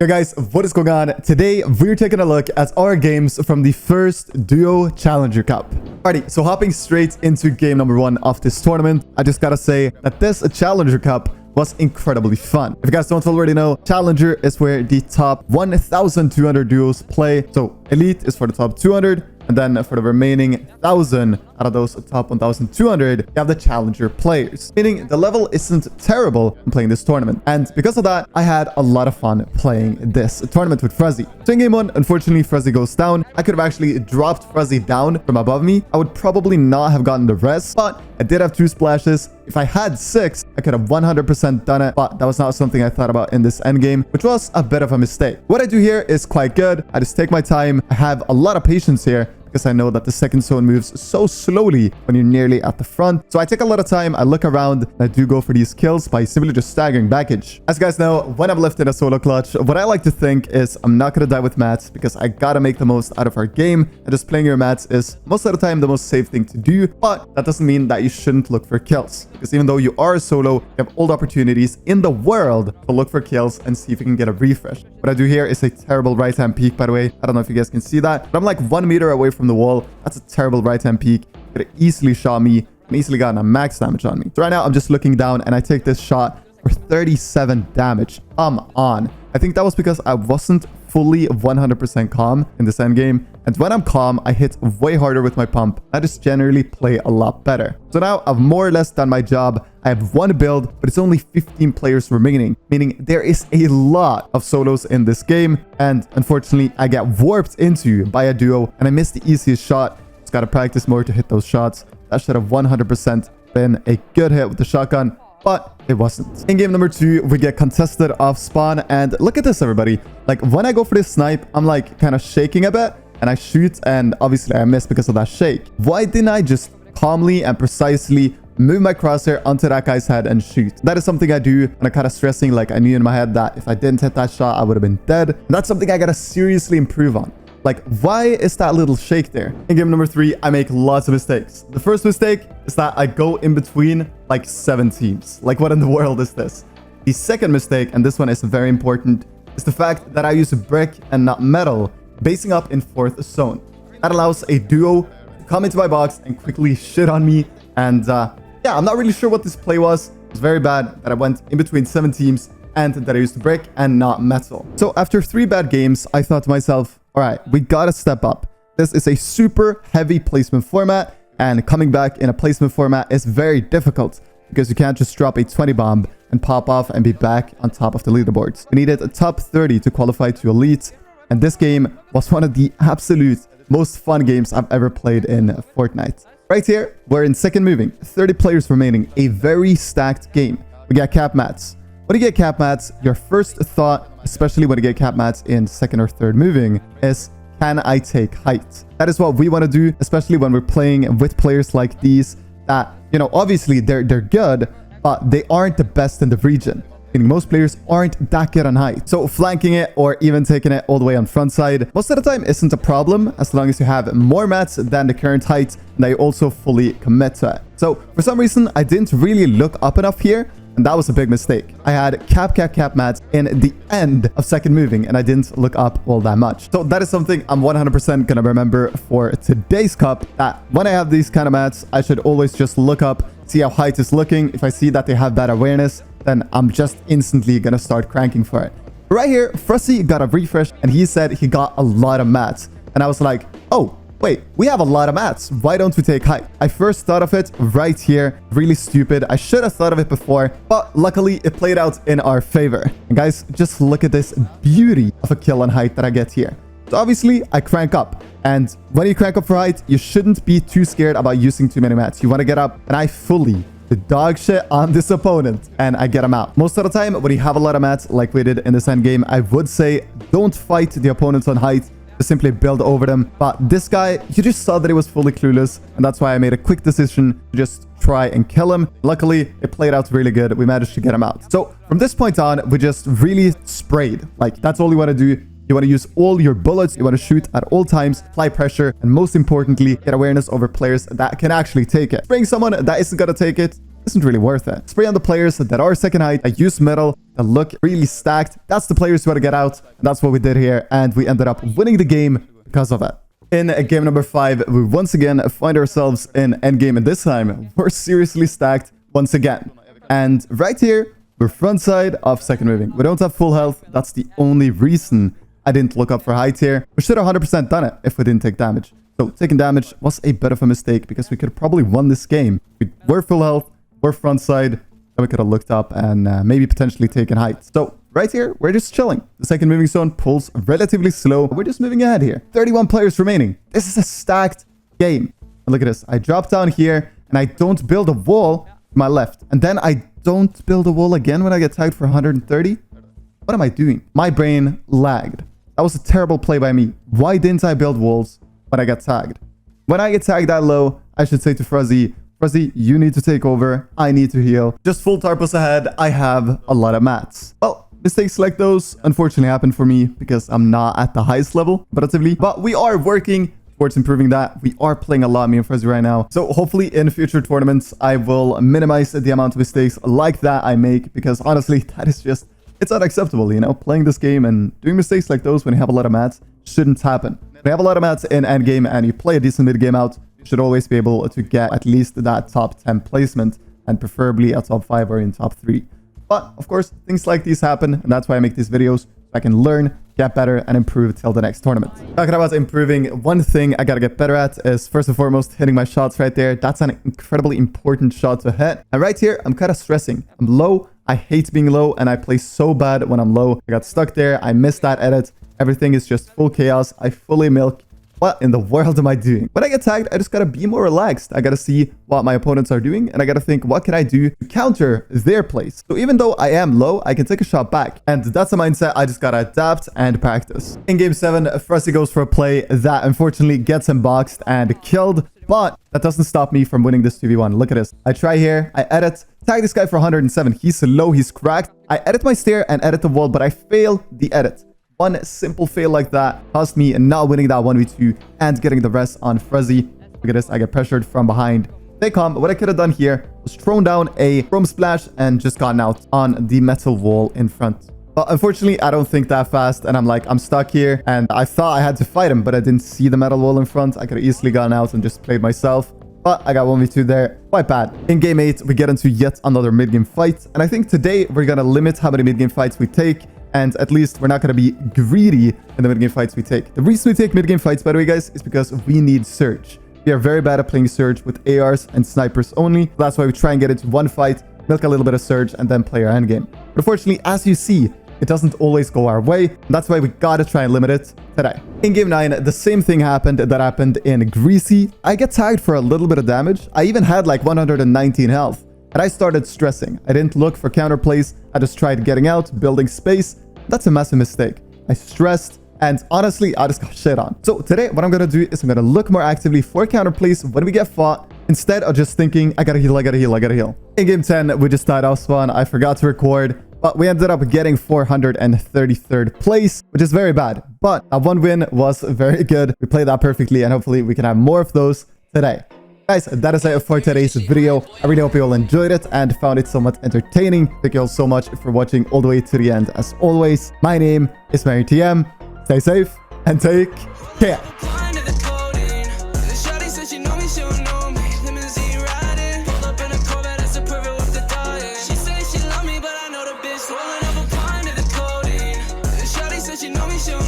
Hey guys, what is going on? Today, we're taking a look at our games from the first Duo Challenger Cup. Alrighty, so hopping straight into game number 1 of this tournament, I just gotta say that this Challenger Cup was incredibly fun. If you guys don't already know, Challenger is where the top 1,200 duos play. So Elite is for the top 200. And then for the remaining 1,000 out of those top 1,200, you have the challenger players. Meaning the level isn't terrible in playing this tournament. And because of that, I had a lot of fun playing this tournament with Fuzzy. So in game 1, unfortunately, Fuzzy goes down. I could have actually dropped Fuzzy down from above me. I would probably not have gotten the res, but I did have 2 splashes. If I had 6, I could have 100% done it, but that was not something I thought about in this endgame, which was a bit of a mistake. What I do here is quite good. I just take my time. I have a lot of patience here, because I know that the second zone moves so slowly when you're nearly at the front. So I take a lot of time, I look around, and I do go for these kills by simply just staggering baggage. As you guys know, when I'm left in a solo clutch, what I like to think is I'm not going to die with mats because I gotta make the most out of our game, and just playing your mats is most of the time the most safe thing to do, but that doesn't mean that you shouldn't look for kills. Because even though you are a solo, you have all the opportunities in the world to look for kills and see if you can get a refresh. What I do here is a terrible right-hand peek, by the way. I don't know if you guys can see that, but I'm like 1 meter away from the wall. That's a terrible right-hand peek. Could have easily shot me and easily gotten a max damage on me. So right now, I'm just looking down and I take this shot for 37 damage. I'm on. I think that was because I wasn't fully 100% calm in this endgame. And when I'm calm, I hit way harder with my pump. I just generally play a lot better. So now I've more or less done my job. I have 1 build, but it's only 15 players remaining, meaning there is a lot of solos in this game. And unfortunately, I get warped into by a duo and I missed the easiest shot. Just gotta practice more to hit those shots. That should have 100% been a good hit with the shotgun, but it wasn't. In game number 2, we get contested off spawn, and look at this, everybody. Like, when I go for this snipe, I'm like kind of shaking a bit, and I shoot, and obviously I miss because of that shake. Why didn't I just calmly and precisely move my crosshair onto that guy's head and shoot? That is something I do, and I'm kind of stressing, like I knew in my head that if I didn't hit that shot, I would have been dead. And that's something I gotta seriously improve on. Like, why is that little shake there? In game number 3, I make lots of mistakes. The first mistake is that I go in between like 7 teams. Like, what in the world is this? The second mistake, and this one is very important, is the fact that I use brick and not metal, basing up in 4th zone. That allows a duo to come into my box and quickly shit on me. And yeah, I'm not really sure what this play was. It was very bad that I went in between 7 teams and that I used brick and not metal. So after 3 bad games, I thought to myself, all right, we gotta step up. This is a super heavy placement format, and coming back in a placement format is very difficult because you can't just drop a 20 bomb and pop off and be back on top of the leaderboards. We needed a top 30 to qualify to Elite, and this game was one of the absolute most fun games I've ever played in Fortnite. Right here, we're in second moving, 30 players remaining, a very stacked game. We got cap mats. When you get cap mats, your first thought, especially when you get cap mats in second or third moving, is, can I take height? That is what we want to do, especially when we're playing with players like these that, you know, obviously they're good, but they aren't the best in the region. Meaning most players aren't that good on height. So flanking it or even taking it all the way on front side, most of the time isn't a problem as long as you have more mats than the current height and they also fully commit to it. So for some reason, I didn't really look up enough here. And that was a big mistake. I had cap mats in the end of second moving and I didn't look up all that much. So that is something I'm 100% gonna remember for today's cup, that when I have these kind of mats, I should always just look up, see how height is looking. If I see that they have bad awareness, then I'm just instantly gonna start cranking for it. Right here, Fuzzy got a refresh and he said he got a lot of mats. And I was like, oh, wait, we have a lot of mats. Why don't we take height? I first thought of it right here. Really stupid. I should have thought of it before, but luckily it played out in our favor. And guys, just look at this beauty of a kill on height that I get here. So obviously I crank up. And when you crank up for height, you shouldn't be too scared about using too many mats. You want to get up, and I fully dog shit on this opponent and I get him out. Most of the time when you have a lot of mats like we did in this end game, I would say don't fight the opponents on height. Simply build over them. But this guy, you just saw that he was fully clueless, and that's why I made a quick decision to just try and kill him. Luckily, it played out really good. We managed to get him out. So from this point on, we just really sprayed. Like, that's all you want to do. You want to use all your bullets. You want to shoot at all times, apply pressure, and most importantly, get awareness over players that can actually take it. Spraying someone that isn't going to take it isn't really worth it. Spray on the players that are second height, that use metal, that look really stacked. That's the players who want to get out. And that's what we did here. And we ended up winning the game because of it. In game number 5, we once again find ourselves in endgame, and this time we're seriously stacked once again. And right here, we're front side of second moving. We don't have full health. That's the only reason I didn't look up for high tier. We should have 100% done it if we didn't take damage. So taking damage was a bit of a mistake because we could have probably won this game. We were full health, we're front side, then we could have looked up and maybe potentially taken height. So right here, we're just chilling. The second moving zone pulls relatively slow. We're just moving ahead here. 31 players remaining. This is a stacked game. And look at this. I drop down here and I don't build a wall to my left. And then I don't build a wall again when I get tagged for 130. What am I doing? My brain lagged. That was a terrible play by me. Why didn't I build walls when I got tagged? When I get tagged that low, I should say to Fuzzy, Fuzzy, you need to take over. I need to heal. Just full tarpos ahead. I have a lot of mats. Well, mistakes like those unfortunately happen for me because I'm not at the highest level relatively. But we are working towards improving that. We are playing a lot, me and Fuzzy, right now. So hopefully in future tournaments, I will minimize the amount of mistakes like that I make, because honestly, that is just, it's unacceptable, you know? Playing this game and doing mistakes like those when you have a lot of mats shouldn't happen. When you have a lot of mats in endgame and you play a decent mid game out, you should always be able to get at least that top 10 placement, and preferably a top 5 or in top 3. But of course, things like these happen, and that's why I make these videos, so I can learn, get better, and improve till the next tournament. Talking about improving, one thing I gotta get better at is first and foremost hitting my shots right there. That's an incredibly important shot to hit. And right here, I'm kind of stressing. I'm low. I hate being low, and I play so bad when I'm low. I got stuck there. I missed that edit. Everything is just full chaos. I fully milk. What in the world am I doing? When I get tagged, I just gotta be more relaxed. I gotta see what my opponents are doing, and I gotta think, what can I do to counter their plays? So even though I am low, I can take a shot back. And that's a mindset I just gotta adapt and practice. In game 7, Fuzzy goes for a play that unfortunately gets him boxed and killed. But that doesn't stop me from winning this 2v1. Look at this. I try here, I edit, tag this guy for 107. He's low, he's cracked. I edit my stair and edit the wall, but I fail the edit. One simple fail like that cost me not winning that 1v2 and getting the rest on Fuzzy. Look at this. I get pressured from behind. They come. What I could have done here was thrown down a chrome splash and just gotten out on the metal wall in front. But unfortunately, I don't think that fast. And I'm like, I'm stuck here. And I thought I had to fight him, but I didn't see the metal wall in front. I could have easily gotten out and just played myself. But I got 1v2 there. Quite bad. In game 8, we get into yet another mid-game fight. And I think today we're going to limit how many mid-game fights we take. And at least we're not going to be greedy in the mid-game fights we take. The reason we take mid-game fights, by the way, guys, is because we need Surge. We are very bad at playing Surge with ARs and snipers only. That's why we try and get into one fight, milk a little bit of Surge, and then play our endgame. But unfortunately, as you see, it doesn't always go our way. And that's why we gotta try and limit it today. In game 9, the same thing happened that happened in Greasy. I get tagged for a little bit of damage. I even had like 119 health. And I started stressing. I didn't look for counter plays. I just tried getting out, building space. That's a massive mistake. I stressed, and honestly, I just got shit on. So today, what I'm going to do is I'm going to look more actively for counter plays when we get fought, instead of just thinking, I gotta heal, I gotta heal, I gotta heal. In game 10, we just died off spawn. I forgot to record, but we ended up getting 433rd place, which is very bad. But that one win was very good. We played that perfectly, and hopefully we can have more of those today. Guys, that is it for today's video. I really hope you all enjoyed it and found it somewhat entertaining. Thank you all so much for watching all the way to the end. As always, my name is M1K3. Stay safe and take care. She know me, she'll